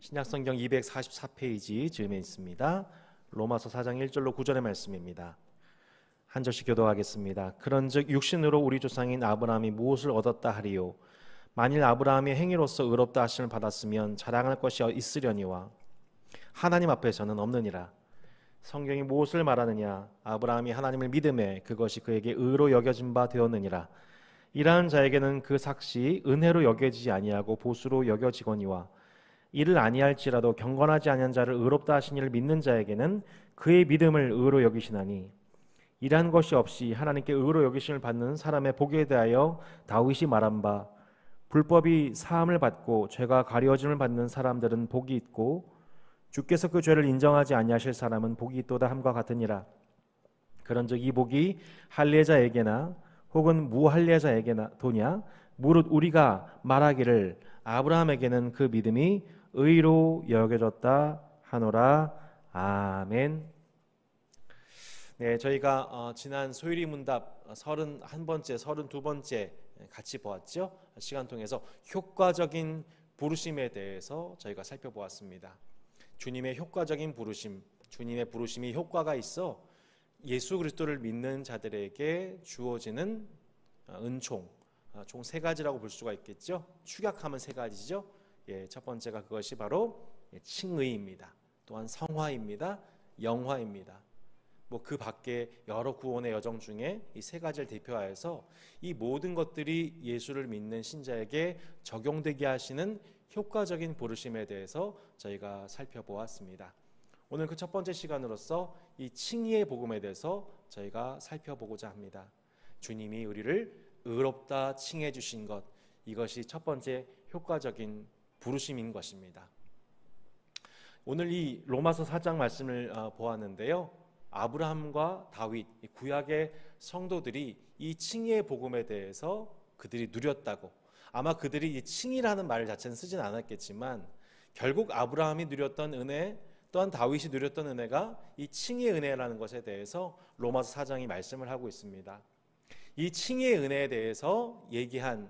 신약성경 244페이지 즈음에 있습니다. 로마서 4장 1절로 9절의 말씀입니다. 한 절씩 교독하겠습니다. 그런즉 육신으로 우리 조상인 아브라함이 무엇을 얻었다 하리요? 만일 아브라함이 행위로서 의롭다 하심을 받았으면 자랑할 것이 있으려니와 하나님 앞에서는 없느니라. 성경이 무엇을 말하느냐? 아브라함이 하나님을 믿음에 그것이 그에게 의로 여겨진 바 되었느니라. 이러한 자에게는 그 삭시 은혜로 여겨지지 아니하고 보수로 여겨지거니와 이를 아니할지라도 경건하지 아니한 자를 의롭다 하신 이를 믿는 자에게는 그의 믿음을 의로 여기시나니 이러한 것이 없이 하나님께 의로 여기심을 받는 사람의 복에 대하여 다윗이 말한 바 불법이 사함을 받고 죄가 가려짐을 받는 사람들은 복이 있고 주께서 그 죄를 인정하지 아니하실 사람은 복이 있도다 함과 같으니라. 그런즉 이 복이 할례자에게나 혹은 무할례자에게나 도냐? 무릇 우리가 말하기를 아브라함에게는 그 믿음이 의로 여겨졌다 하노라. 아멘. 네, 저희가 지난 소일이 문답 31번째, 32번째 같이 보았죠. 시간 통해서 효과적인 부르심에 대해서 저희가 살펴보았습니다. 주님의 효과적인 부르심, 주님의 부르심이 효과가 있어 예수 그리스도를 믿는 자들에게 주어지는 은총, 총 세 가지라고 볼 수가 있겠죠. 축약하면 세 가지죠. 첫 번째가 그것이 바로 칭의입니다. 또한 성화입니다. 영화입니다. 그 밖에 여러 구원의 여정 중에 이 세 가지를 대표하여서 이 모든 것들이 예수를 믿는 신자에게 적용되게 하시는 효과적인 부르심에 대해서 저희가 살펴보았습니다. 오늘 그 첫 번째 시간으로서 이 칭의의 복음에 대해서 저희가 살펴보고자 합니다. 주님이 우리를 의롭다 칭해 주신 것, 이것이 첫 번째 효과적인 부르심인 것입니다. 오늘 이 로마서 4장 말씀을 보았는데요. 아브라함과 다윗, 구약의 성도들이 이 칭의의 복음에 대해서 그들이 누렸다고, 아마 그들이 이 칭의라는 말 자체는 쓰진 않았겠지만 결국 아브라함이 누렸던 은혜, 또한 다윗이 누렸던 은혜가 이 칭의의 은혜라는 것에 대해서 로마서 4장이 말씀을 하고 있습니다. 이 칭의의 은혜에 대해서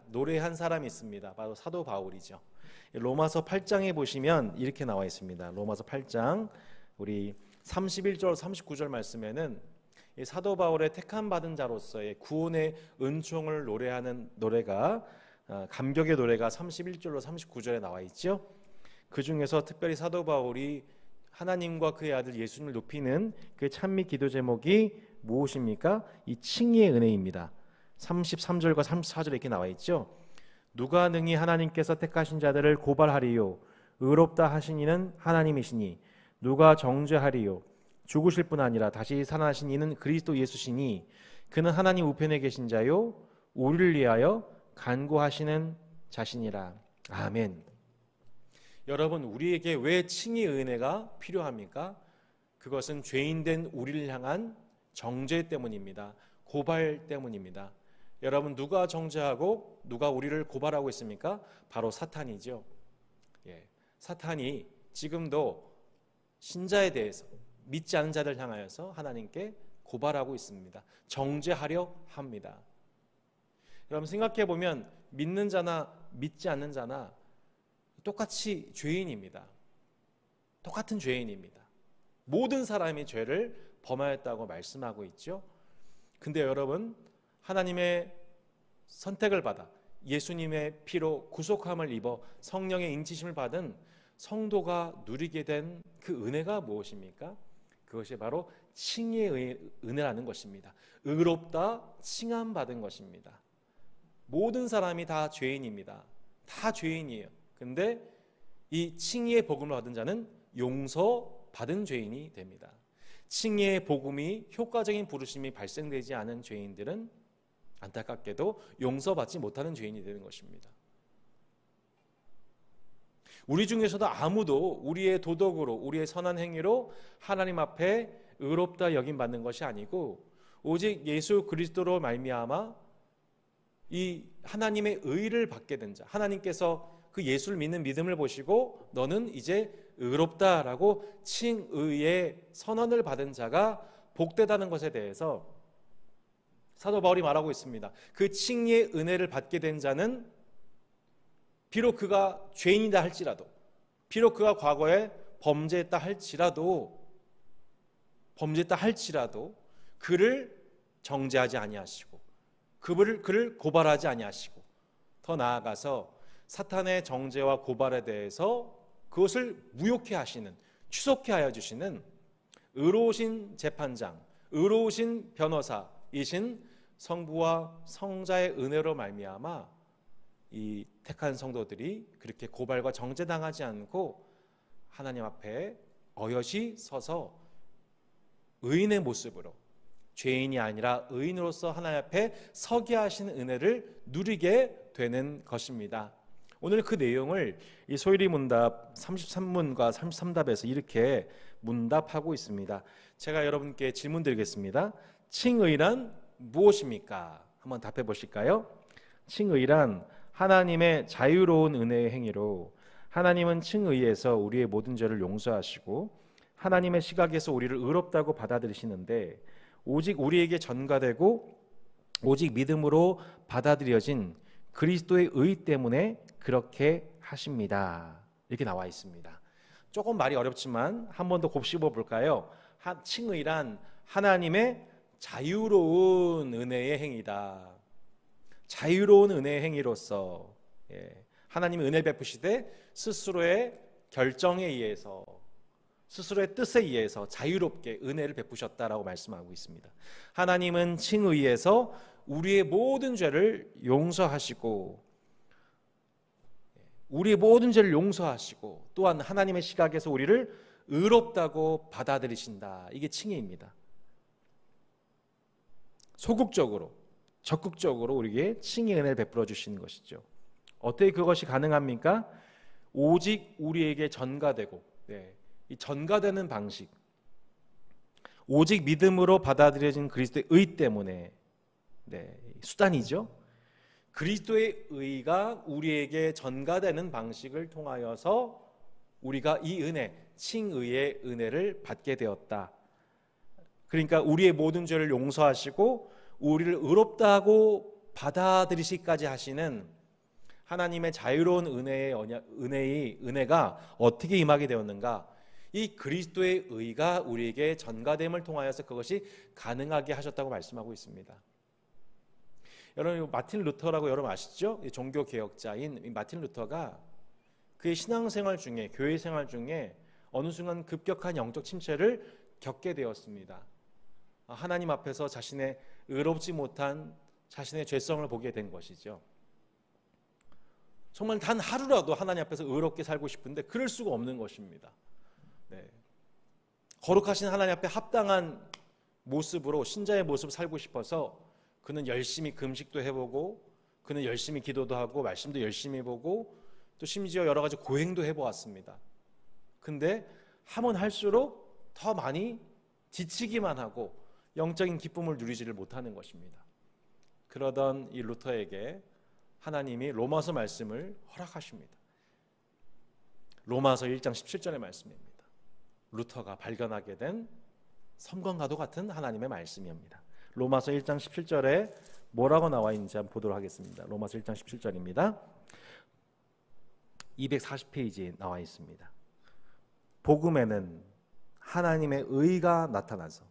노래한 사람이 있습니다. 바로 사도 바울이죠. 로마서 8장에 보시면 이렇게 나와 있습니다. 로마서 8장 우리 31절 39절 말씀에는 이 사도 바울의 택함 받은 자로서의 구원의 은총을 노래하는 노래가, 감격의 노래가 31절로 39절에 나와 있죠. 그 중에서 특별히 사도 바울이 하나님과 그의 아들 예수님을 높이는 그 찬미 기도 제목이 무엇입니까? 이 칭의의 은혜입니다. 33절과 34절에 이렇게 나와 있죠. 누가 능히 하나님께서 택하신 자들을 고발하리요? 의롭다 하신 이는 하나님이시니 누가 정죄하리요? 죽으실 뿐 아니라 다시 살아나신 이는 그리스도 예수시니 그는 하나님 우편에 계신 자요 우리를 위하여 간구하시는 자신이라. 아멘. 여러분, 우리에게 왜 칭의의 은혜가 필요합니까? 그것은 죄인된 우리를 향한 정죄 때문입니다. 고발 때문입니다. 여러분, 누가 정죄하고 누가 우리를 고발하고 있습니까? 바로 사탄이죠. 사탄이 지금도 신자에 대해서, 믿지 않은 자들 향하여서 하나님께 고발하고 있습니다. 정죄하려 합니다. 여러분, 생각해 보면 믿는 자나 믿지 않는 자나 똑같이 죄인입니다. 똑같은 죄인입니다. 모든 사람이 죄를 범하였다고 말씀하고 있죠. 근데 여러분, 하나님의 선택을 받아 예수님의 피로 구속함을 입어 성령의 인치심을 받은 성도가 누리게 된 그 은혜가 무엇입니까? 그것이 바로 칭의의 은혜라는 것입니다. 의롭다 칭함 받은 것입니다. 모든 사람이 다 죄인입니다. 다 죄인이에요. 근데 이 칭의의 복음을 받은 자는 용서받은 죄인이 됩니다. 칭의의 복음이 효과적인 부르심이 발생되지 않은 죄인들은 안타깝게도 용서받지 못하는 죄인이 되는 것입니다. 우리 중에서도 아무도 우리의 도덕으로, 우리의 선한 행위로 하나님 앞에 의롭다 여김받는 것이 아니고 오직 예수 그리스도로 말미암아 이 하나님의 의를 받게 된 자, 하나님께서 그 예수를 믿는 믿음을 보시고 너는 이제 의롭다라고 칭의의 선언을 받은 자가 복되다는 것에 대해서 사도 바울이 말하고 있습니다. 그 칭의의 은혜를 받게 된 자는 비록 그가 죄인이다 할지라도, 비록 그가 과거에 범죄했다 할지라도 그를 정죄하지 아니하시고 그를 고발하지 아니하시고 더 나아가서 사탄의 정죄와 고발에 대해서 그것을 무효케 하시는, 취소케 하여 주시는 의로우신 재판장, 의로우신 변호사이신 성부와 성자의 은혜로 말미암아 이 택한 성도들이 그렇게 고발과 정죄당하지 않고 하나님 앞에 어여시 서서 의인의 모습으로, 죄인이 아니라 의인으로서 하나님 앞에 서게 하시는 은혜를 누리게 되는 것입니다. 오늘 그 내용을 이 소일이 문답 33문과 33답에서 이렇게 문답하고 있습니다. 제가 여러분께 질문 드리겠습니다. 칭의란 무엇입니까? 한번 답해 보실까요? 칭의란 하나님의 자유로운 은혜의 행위로 하나님은 칭의에서 우리의 모든 죄를 용서하시고 하나님의 시각에서 우리를 의롭다고 받아들이시는데 오직 우리에게 전가되고 오직 믿음으로 받아들여진 그리스도의 의 때문에 그렇게 하십니다. 이렇게 나와 있습니다. 조금 말이 어렵지만 한 번 더 곱씹어 볼까요? 칭의란 하나님의 자유로운 은혜의 행위다. 자유로운 은혜의 행위로서 하나님이 은혜 베푸시되 스스로의 결정에 의해서, 스스로의 뜻에 의해서 자유롭게 은혜를 베푸셨다라고 말씀하고 있습니다. 하나님은 칭의에서 우리의 모든 죄를 용서하시고 또한 하나님의 시각에서 우리를 의롭다고 받아들이신다. 이게 칭의입니다. 소극적으로, 적극적으로 우리에게 칭의 은혜를 베풀어 주시는 것이죠. 어떻게 그것이 가능합니까? 오직 우리에게 전가되고, 이 전가되는 방식, 오직 믿음으로 받아들여진 그리스도의 의 때문에, 수단이죠. 그리스도의 의가 우리에게 전가되는 방식을 통하여서 우리가 이 은혜, 칭의의 은혜를 받게 되었다. 그러니까 우리의 모든 죄를 용서하시고 우리를 의롭다고 받아들이시기까지 하시는 하나님의 자유로운 은혜가 어떻게 임하게 되었는가? 이 그리스도의 의가 우리에게 전가됨을 통하여서 그것이 가능하게 하셨다고 말씀하고 있습니다. 여러분, 마틴 루터라고 여러분 아시죠? 종교 개혁자인 마틴 루터가 그의 신앙생활 중에, 교회 생활 중에 어느 순간 급격한 영적 침체를 겪게 되었습니다. 하나님 앞에서 자신의 의롭지 못한 자신의 죄성을 보게 된 것이죠. 정말 단 하루라도 하나님 앞에서 의롭게 살고 싶은데 그럴 수가 없는 것입니다. 거룩하신 하나님 앞에 합당한 모습으로, 신자의 모습을 살고 싶어서 그는 열심히 금식도 해보고, 그는 열심히 기도도 하고, 말씀도 열심히 해보고, 또 심지어 여러 가지 고행도 해보았습니다. 근데 하면 할수록 더 많이 지치기만 하고 영적인 기쁨을 누리지를 못하는 것입니다. 그러던 이 루터에게 하나님이 로마서 말씀을 허락하십니다. 로마서 1장 17절의 말씀입니다. 루터가 발견하게 된 섬광과도 같은 하나님의 말씀입니다. 로마서 1장 17절에 뭐라고 나와 있는지 한번 보도록 하겠습니다. 로마서 1장 17절입니다. 240페이지에 나와 있습니다. 복음에는 하나님의 의가 나타나서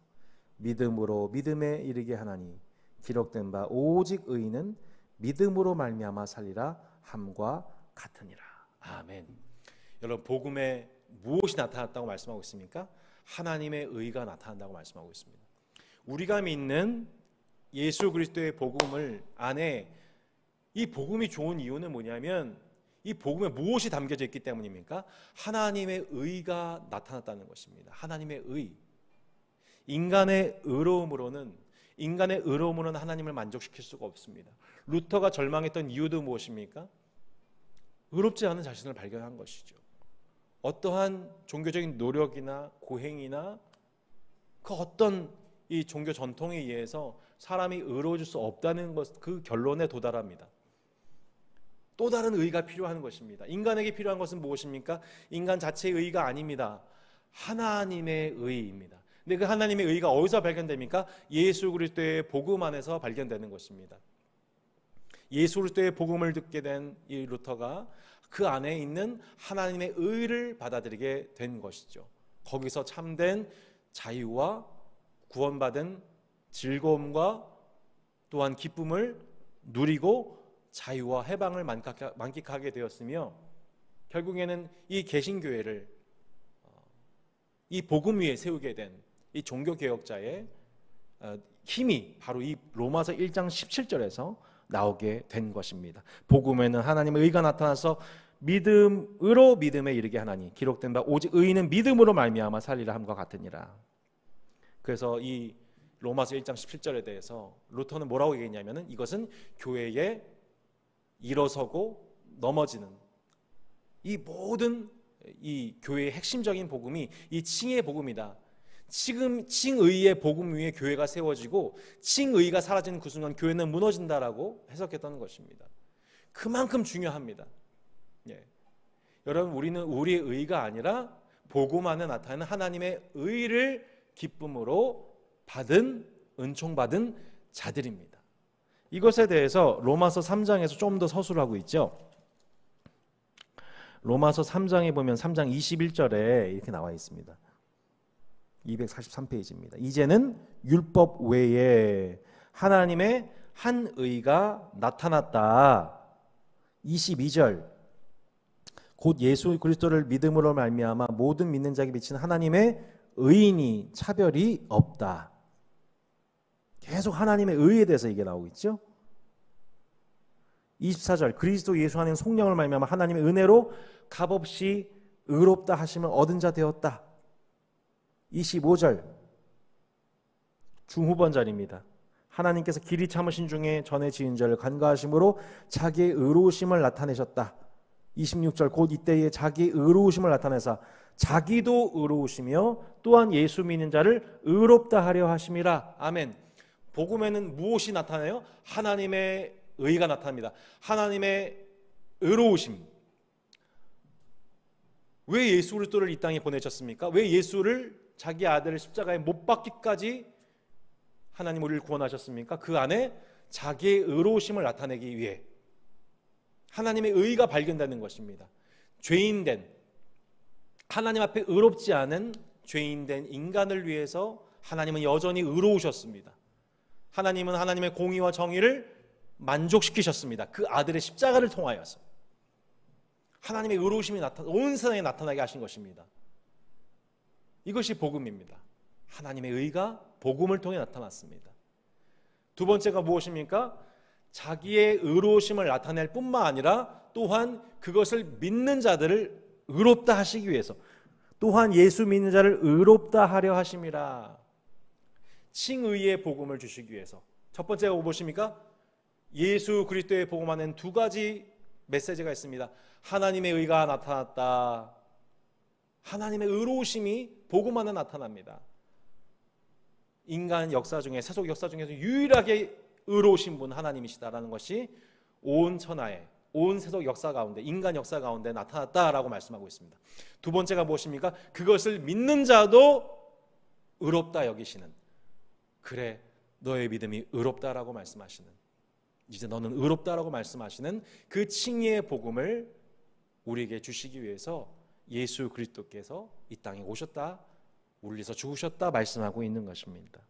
믿음으로 믿음에 이르게 하나니 기록된 바 오직 의인은 믿음으로 말미암아 살리라 함과 같으니라. 아멘. 여러분, 복음에 무엇이 나타났다고 말씀하고 있습니까? 하나님의 의가 나타난다고 말씀하고 있습니다. 우리가 믿는 예수 그리스도의 복음을 안에, 이 복음이 좋은 이유는 뭐냐면 이 복음에 무엇이 담겨져 있기 때문입니까? 하나님의 의가 나타났다는 것입니다. 하나님의 의. 인간의 의로움으로는 하나님을 만족시킬 수가 없습니다. 루터가 절망했던 이유도 무엇입니까? 의롭지 않은 자신을 발견한 것이죠. 어떠한 종교적인 노력이나 고행이나 그 어떤 이 종교 전통에 의해서 사람이 의로워질 수 없다는 것, 그 결론에 도달합니다. 또 다른 의가 필요한 것입니다. 인간에게 필요한 것은 무엇입니까? 인간 자체의 의가 아닙니다. 하나님의 의입니다. 근데 그 하나님의 의가 어디서 발견됩니까? 예수 그리스도의 복음 안에서 발견되는 것입니다. 예수 그리스도의 복음을 듣게 된 이 루터가 그 안에 있는 하나님의 의를 받아들이게 된 것이죠. 거기서 참된 자유와 구원받은 즐거움과 또한 기쁨을 누리고 자유와 해방을 만끽하게 되었으며, 결국에는 이 개신교회를 이 복음 위에 세우게 된 이 종교개혁자의 힘이 바로 이 로마서 1장 17절에서 나오게 된 것입니다. 복음에는 하나님의 의가 나타나서 믿음으로 믿음에 이르게 하나니 기록된 바 오직 의인은 믿음으로 말미암아 살리라 함과 같으니라. 그래서 이 로마서 1장 17절에 대해서 루터는 뭐라고 얘기했냐면은, 이것은 교회에 일어서고 넘어지는 이 모든 이 교회의 핵심적인 복음이 이 칭의 복음이다. 지금 칭의의 복음 위에 교회가 세워지고 칭의가 사라지는 그 순간 교회는 무너진다라고 해석했던 것입니다. 그만큼 중요합니다. 예. 여러분, 우리는 우리의 의가 아니라 복음 안에 나타나는 하나님의 의를 기쁨으로 받은, 은총받은 자들입니다. 이것에 대해서 로마서 3장에서 좀 더 서술을 하고 있죠. 로마서 3장에 보면 3장 21절에 이렇게 나와 있습니다. 243페이지입니다. 이제는 율법 외에 하나님의 한 의가 나타났다. 22절, 곧 예수 그리스도를 믿음으로 말미암아 모든 믿는 자에게 비치는 하나님의 의인이 차별이 없다. 계속 하나님의 의에 대해서 이게 나오고 있죠. 24절, 그리스도 예수 안에 성령을 말미암아 하나님의 은혜로 값없이 의롭다 하심을 얻은 자 되었다. 25절, 중후반절입니다. 하나님께서 길이 참으신 중에 전에 지은 죄를 간과하심으로 자기의 의로우심을 나타내셨다. 26절, 곧 이때에 자기의 의로우심을 나타내사 자기도 의로우시며 또한 예수 믿는 자를 의롭다 하려 하심이라. 아멘. 복음에는 무엇이 나타나요? 하나님의 의가 나타납니다. 하나님의 의로우심. 왜 예수 그리스도를 이 땅에 보내셨습니까? 왜 예수를 자기 아들을 십자가에 못 박기까지 하나님 우리를 구원하셨습니까? 그 안에 자기의 의로우심을 나타내기 위해 하나님의 의가 발견되는 것입니다. 죄인된, 하나님 앞에 의롭지 않은 죄인된 인간을 위해서 하나님은 여전히 의로우셨습니다. 하나님은 하나님의 공의와 정의를 만족시키셨습니다. 그 아들의 십자가를 통하여서 하나님의 의로우심이 온 세상에 나타나게 하신 것입니다. 이것이 복음입니다. 하나님의 의가 복음을 통해 나타났습니다. 두 번째가 무엇입니까? 자기의 의로우심을 나타낼 뿐만 아니라 또한 그것을 믿는 자들을 의롭다 하시기 위해서, 또한 예수 믿는 자를 의롭다 하려 하심이라. 칭의의 복음을 주시기 위해서. 첫 번째가 무엇입니까? 예수 그리스도의 복음 안에는 두 가지 메시지가 있습니다. 하나님의 의가 나타났다. 하나님의 의로우심이 복음 안에 나타납니다. 인간 역사 중에, 세속 역사 중에서 유일하게 의로우신 분 하나님이시다라는 것이 온 천하에, 온 세속 역사 가운데, 인간 역사 가운데 나타났다라고 말씀하고 있습니다. 두 번째가 무엇입니까? 그것을 믿는 자도 의롭다 여기시는, 그래 너의 믿음이 의롭다라고 말씀하시는, 이제 너는 의롭다라고 말씀하시는 그 칭의의 복음을 우리에게 주시기 위해서 예수 그리스도께서 이 땅에 오셨다, 울리서 죽으셨다 말씀하고 있는 것입니다.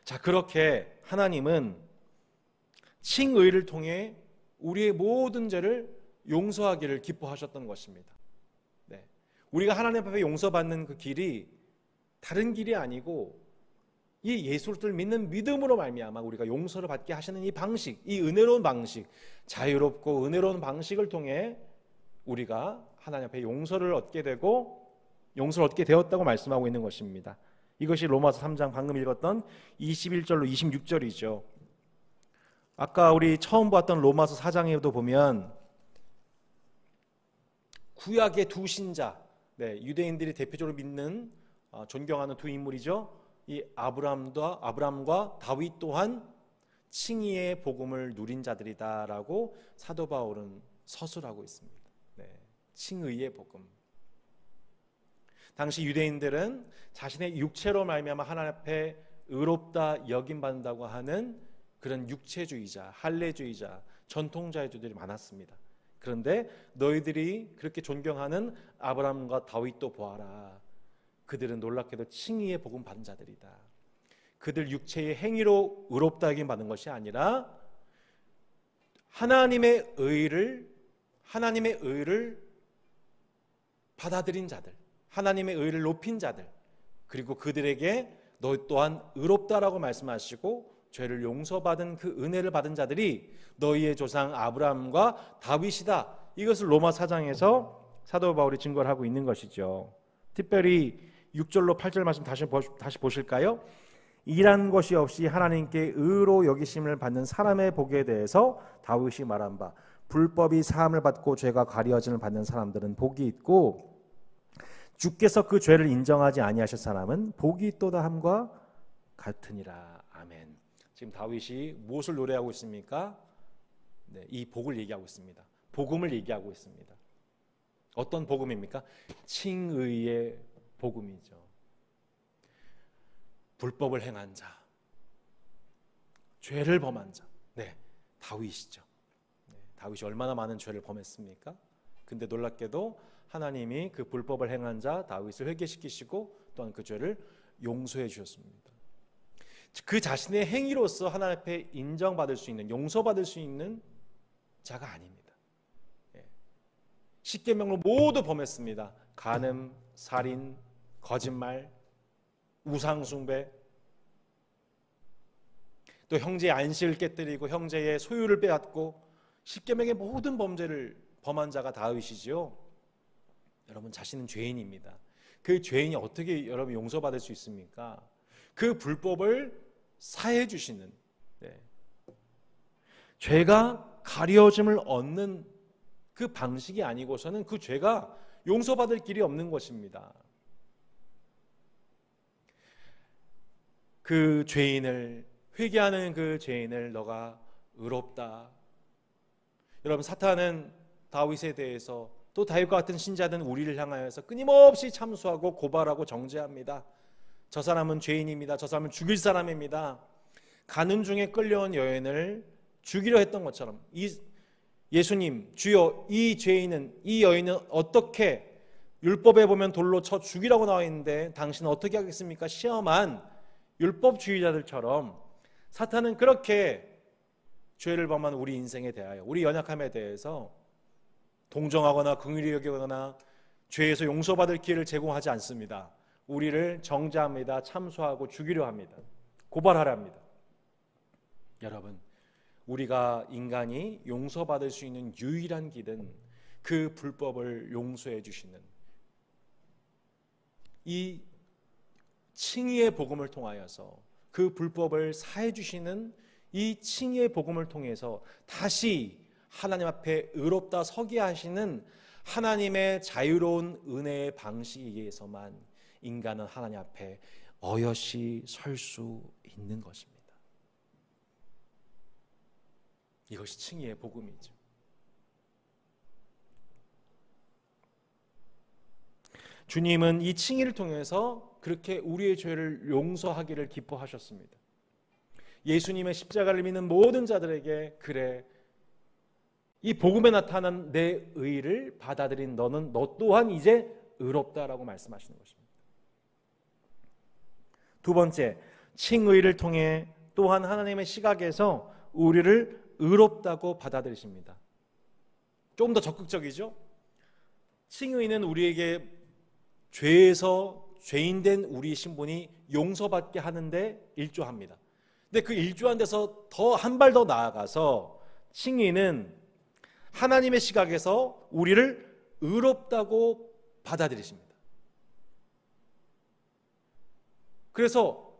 자, 그렇게 하나님은 칭의를 통해 우리의 모든 죄를 용서하기를 기뻐하셨던 것입니다. 네. 우리가 하나님 앞에 용서받는 그 길이 다른 길이 아니고 이 예수를 믿는 믿음으로 말미암아 우리가 용서를 받게 하시는 이 방식, 이 은혜로운 방식, 자유롭고 은혜로운 방식을 통해 우리가 하나님 앞에 용서를 얻게 되고 용서를 얻게 되었다고 말씀하고 있는 것입니다. 이것이 로마서 3장 방금 읽었던 21절로 26절이죠. 아까 우리 처음 봤던 로마서 4장에도 보면 구약의 두 신자, 유대인들이 대표적으로 믿는 존경하는 두 인물이죠. 이 아브람과 다윗 또한 칭의의 복음을 누린 자들이다라고 사도 바울은 서술하고 있습니다. 칭의의 복음. 당시 유대인들은 자신의 육체로 말미암아 하나님 앞에 의롭다 여김 받는다고 하는 그런 육체주의자, 할례주의자, 전통자유들이 많았습니다. 그런데 너희들이 그렇게 존경하는 아브라함과 다윗도 보아라. 그들은 놀랍게도 칭의의 복음 받은 자들이다. 그들 육체의 행위로 의롭다 하긴 받은 것이 아니라 하나님의 의를 받아들인 자들, 하나님의 의를 높인 자들, 그리고 그들에게 너 또한 의롭다라고 말씀하시고 죄를 용서받은 그 은혜를 받은 자들이 너희의 조상 아브라함과 다윗이다. 이것을 로마 4장에서 사도 바울이 증거를 하고 있는 것이죠. 특별히 6절로 8절 말씀 다시 보실까요? 일한 것이 없이 하나님께 의로 여기심을 받는 사람의 복에 대해서 다윗이 말한 바, 불법이 사함을 받고 죄가 가려짐을 받는 사람들은 복이 있고 주께서 그 죄를 인정하지 아니하실 사람은 복이 있도다 함과 같으니라. 아멘. 지금 다윗이 무엇을 노래하고 있습니까? 네, 이 복을 얘기하고 있습니다. 복음을 얘기하고 있습니다. 어떤 복음입니까? 칭의의 복음이죠. 불법을 행한 자, 죄를 범한 자, 네, 다윗이죠. 네, 다윗이 얼마나 많은 죄를 범했습니까? 근데 놀랍게도 하나님이 그 불법을 행한 자 다윗을 회개시키시고 또한 그 죄를 용서해 주셨습니다. 그 자신의 행위로서 하나님 앞에 인정받을 수 있는, 용서받을 수 있는 자가 아닙니다. 십계명을 모두 범했습니다. 간음, 살인, 거짓말, 우상숭배, 또 형제의 안식을 깨뜨리고 형제의 소유를 빼앗고 십계명의 모든 범죄를 범한 자가 다윗이지요. 여러분, 자신은 죄인입니다. 그 죄인이 어떻게 여러분 용서받을 수 있습니까? 그 불법을 사해 주시는, 죄가 가려짐을 얻는 그 방식이 아니고서는 그 죄가 용서받을 길이 없는 것입니다. 그 죄인을, 회개하는 그 죄인을 너가 의롭다. 여러분, 사탄은 다윗에 대해서 또 다윗과 같은 신자된 우리를 향하여서 끊임없이 참수하고 고발하고 정죄합니다. 저 사람은 죄인입니다. 저 사람은 죽일 사람입니다. 간음 중에 끌려온 여인을 죽이려 했던 것처럼, 예수님, 주여, 이 죄인은, 이 여인은 어떻게, 율법에 보면 돌로 쳐 죽이라고 나와 있는데 당신은 어떻게 하겠습니까? 시험한 율법주의자들처럼 사탄은 그렇게 죄를 범한 우리 인생에 대하여, 우리 연약함에 대해서 동정하거나 긍휼히 여기거나 죄에서 용서받을 기회를 제공하지 않습니다. 우리를 정죄합니다. 참수하고 죽이려 합니다. 고발하려 합니다. 여러분, 우리가 인간이 용서받을 수 있는 유일한 길은 그 불법을 용서해 주시는 이 칭의의 복음을 통하여서, 그 불법을 사해 주시는 이 칭의의 복음을 통해서 다시 하나님 앞에 의롭다 서게 하시는 하나님의 자유로운 은혜의 방식에 의해서만 인간은 하나님 앞에 어여시 설 수 있는 것입니다. 이것이 칭의의 복음이죠. 주님은 이 칭의를 통해서 그렇게 우리의 죄를 용서하기를 기뻐하셨습니다. 예수님의 십자가를 믿는 모든 자들에게, 그래, 이 복음에 나타난 내 의를 받아들인 너 또한 이제 의롭다라고 말씀하시는 것입니다. 두 번째, 칭의를 통해 또한 하나님의 시각에서 우리를 의롭다고 받아들이십니다. 조금 더 적극적이죠? 칭의는 우리에게 죄에서 죄인된 우리 신분이 용서받게 하는데 일조합니다. 근데 그 일조한 데서 더 한 발 더 나아가서 칭의는 하나님의 시각에서 우리를 의롭다고 받아들이십니다. 그래서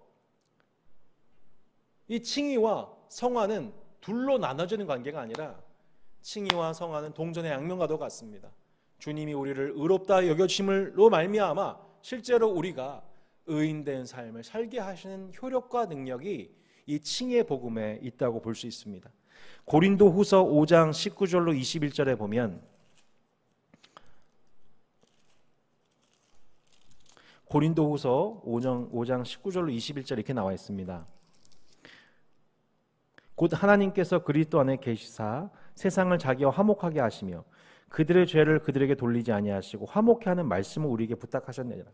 이 칭의와 성화는 둘로 나눠지는 관계가 아니라 칭의와 성화는 동전의 양면과도 같습니다. 주님이 우리를 의롭다 여겨주심으로 말미암아 실제로 우리가 의인된 삶을 살게 하시는 효력과 능력이 이 칭의의 복음에 있다고 볼 수 있습니다. 고린도후서 5장 19절로 21절에 보면, 고린도후서 5장 19절로 21절 이렇게 나와 있습니다. 곧 하나님께서 그리스도 안에 계시사 세상을 자기와 화목하게 하시며 그들의 죄를 그들에게 돌리지 아니하시고 화목케 하는 말씀을 우리에게 부탁하셨느니라.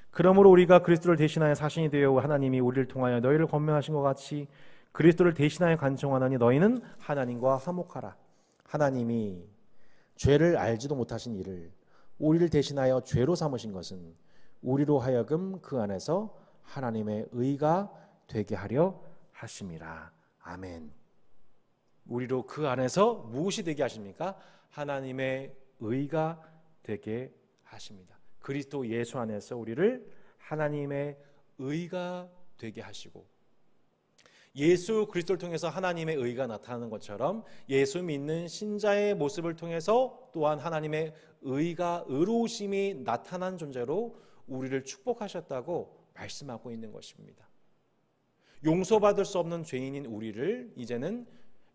그러므로 우리가 그리스도를 대신하여 사신이 되어 하나님이 우리를 통하여 너희를 권면하신 것 같이 그리스도를 대신하여 간청하나니 너희는 하나님과 화목하라. 하나님이 죄를 알지도 못하신 이를 우리를 대신하여 죄로 삼으신 것은 우리로 하여금 그 안에서 하나님의 의가 되게 하려 하심이라. 아멘. 우리로 그 안에서 무엇이 되게 하십니까? 하나님의 의가 되게 하십니다. 그리스도 예수 안에서 우리를 하나님의 의가 되게 하시고, 예수 그리스도를 통해서 하나님의 의가 나타나는 것처럼 예수 믿는 신자의 모습을 통해서 또한 하나님의 의가, 의로우심이 나타난 존재로 우리를 축복하셨다고 말씀하고 있는 것입니다. 용서받을 수 없는 죄인인 우리를 이제는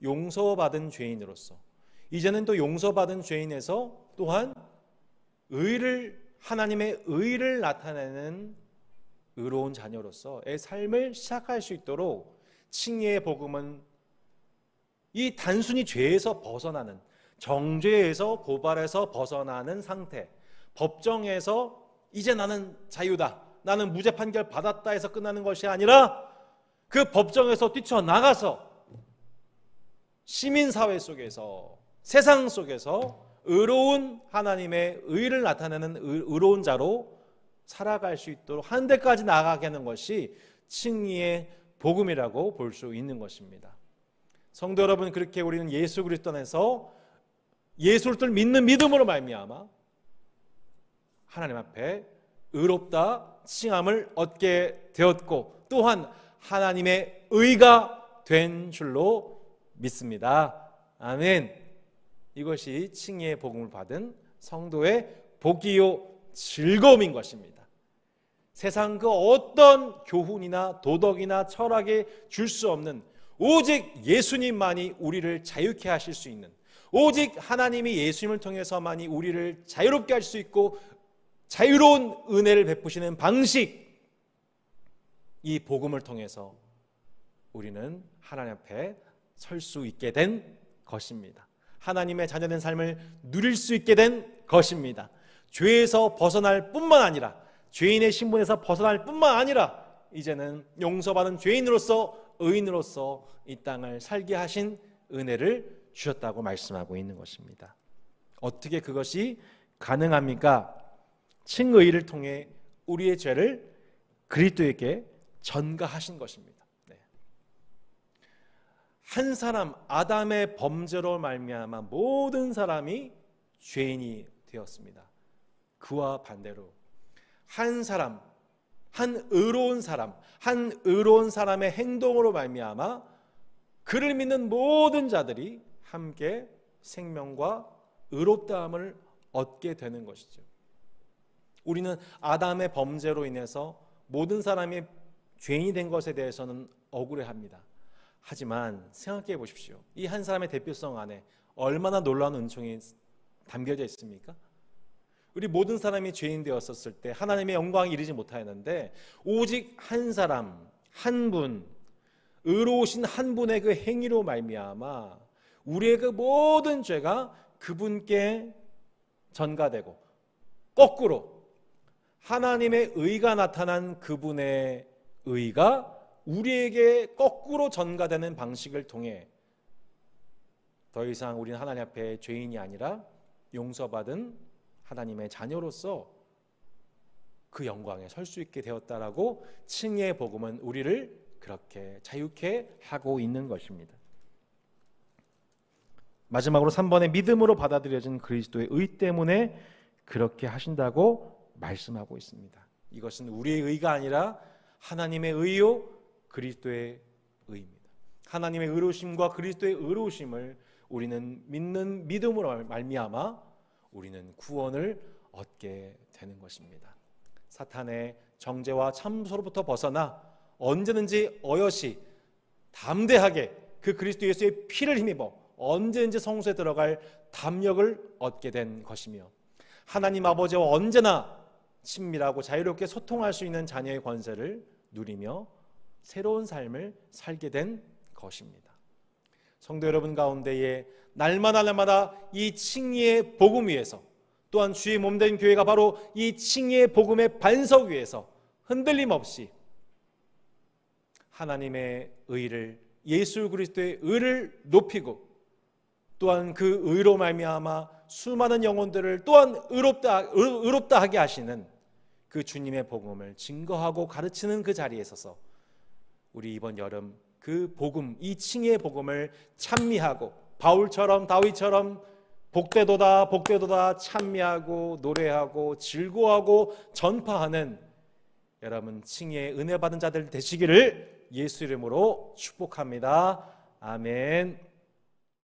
용서받은 죄인으로서, 이제는 또 용서받은 죄인에서 또한 하나님의 의를 나타내는 의로운 자녀로서의 삶을 시작할 수 있도록 칭의의 복음은 이 단순히 죄에서 벗어나는, 정죄에서 고발에서 벗어나는 상태, 법정에서 이제 나는 자유다, 나는 무죄 판결 받았다 해서 끝나는 것이 아니라 그 법정에서 뛰쳐나가서 시민사회 속에서, 세상 속에서 의로운 하나님의 의를 나타내는 의로운 자로 살아갈 수 있도록 한 데까지 나아가게 하는 것이 칭의의 복음이라고 볼 수 있는 것입니다. 성도 여러분, 그렇게 우리는 예수 그리스도 안에서 예수를 믿는 믿음으로 말미암아 하나님 앞에 의롭다 칭함을 얻게 되었고, 또한 하나님의 의가 된 줄로 믿습니다. 아멘. 이것이 칭의의 복음을 받은 성도의 복이요 즐거움인 것입니다. 세상 그 어떤 교훈이나 도덕이나 철학에 줄 수 없는, 오직 예수님만이 우리를 자유케 하실 수 있는, 오직 하나님이 예수님을 통해서만이 우리를 자유롭게 할 수 있고 자유로운 은혜를 베푸시는 방식, 이 복음을 통해서 우리는 하나님 앞에 설 수 있게 된 것입니다. 하나님의 자녀된 삶을 누릴 수 있게 된 것입니다. 죄에서 벗어날 뿐만 아니라, 죄인의 신분에서 벗어날 뿐만 아니라 이제는 용서받은 죄인으로서, 의인으로서 이 땅을 살게 하신 은혜를 주셨다고 말씀하고 있는 것입니다. 어떻게 그것이 가능합니까? 칭의를 통해 우리의 죄를 그리스도에게 전가하신 것입니다. 한 사람, 아담의 범죄로 말미암아 모든 사람이 죄인이 되었습니다. 그와 반대로 한 사람, 한 의로운 사람의 행동으로 말미암아 그를 믿는 모든 자들이 함께 생명과 의롭다함을 얻게 되는 것이죠. 우리는 아담의 범죄로 인해서 모든 사람이 죄인이 된 것에 대해서는 억울해합니다. 하지만 생각해 보십시오. 이 한 사람의 대표성 안에 얼마나 놀라운 은총이 담겨져 있습니까? 우리 모든 사람이 죄인 되었었을 때 하나님의 영광에 이르지 못하였는데, 오직 한 사람, 한 분, 의로우신 한 분의 그 행위로 말미암아 우리의 그 모든 죄가 그분께 전가되고, 거꾸로 하나님의 의가 나타난 그분의 의가 우리에게 거꾸로 전가되는 방식을 통해 더 이상 우리는 하나님 앞에 죄인이 아니라 용서받은 하나님의 자녀로서 그 영광에 설 수 있게 되었다라고 칭의의 복음은 우리를 그렇게 자유케 하고 있는 것입니다. 마지막으로 3번의 믿음으로 받아들여진 그리스도의 의 때문에 그렇게 하신다고 말씀하고 있습니다. 이것은 우리의 의가 아니라 하나님의 의요 그리스도의 의입니다. 하나님의 의로우심과 그리스도의 의로우심을 우리는 믿는 믿음으로 말미암아 우리는 구원을 얻게 되는 것입니다. 사탄의 정죄와 참소로부터 벗어나 언제든지 어여시 담대하게 그 그리스도 예수의 피를 힘입어 언제든지 성소에 들어갈 담력을 얻게 된 것이며, 하나님 아버지와 언제나 친밀하고 자유롭게 소통할 수 있는 자녀의 권세를 누리며 새로운 삶을 살게 된 것입니다. 성도 여러분 가운데에 날마다 이 칭의의 복음 위에서, 또한 주의 몸된 교회가 바로 이 칭의의 복음의 반석 위에서 흔들림 없이 하나님의 의를, 예수 그리스도의 의를 높이고, 또한 그 의로 말미암아 수많은 영혼들을 또한 의롭다 하게 하시는 그 주님의 복음을 증거하고 가르치는 그 자리에 서서 우리 이번 여름 그 복음, 이 칭의의 복음을 찬미하고, 바울처럼 다윗처럼 복되도다 복되도다 찬미하고 노래하고 즐거워하고 전파하는 여러분 칭의의 은혜 받은 자들 되시기를 예수 이름으로 축복합니다. 아멘.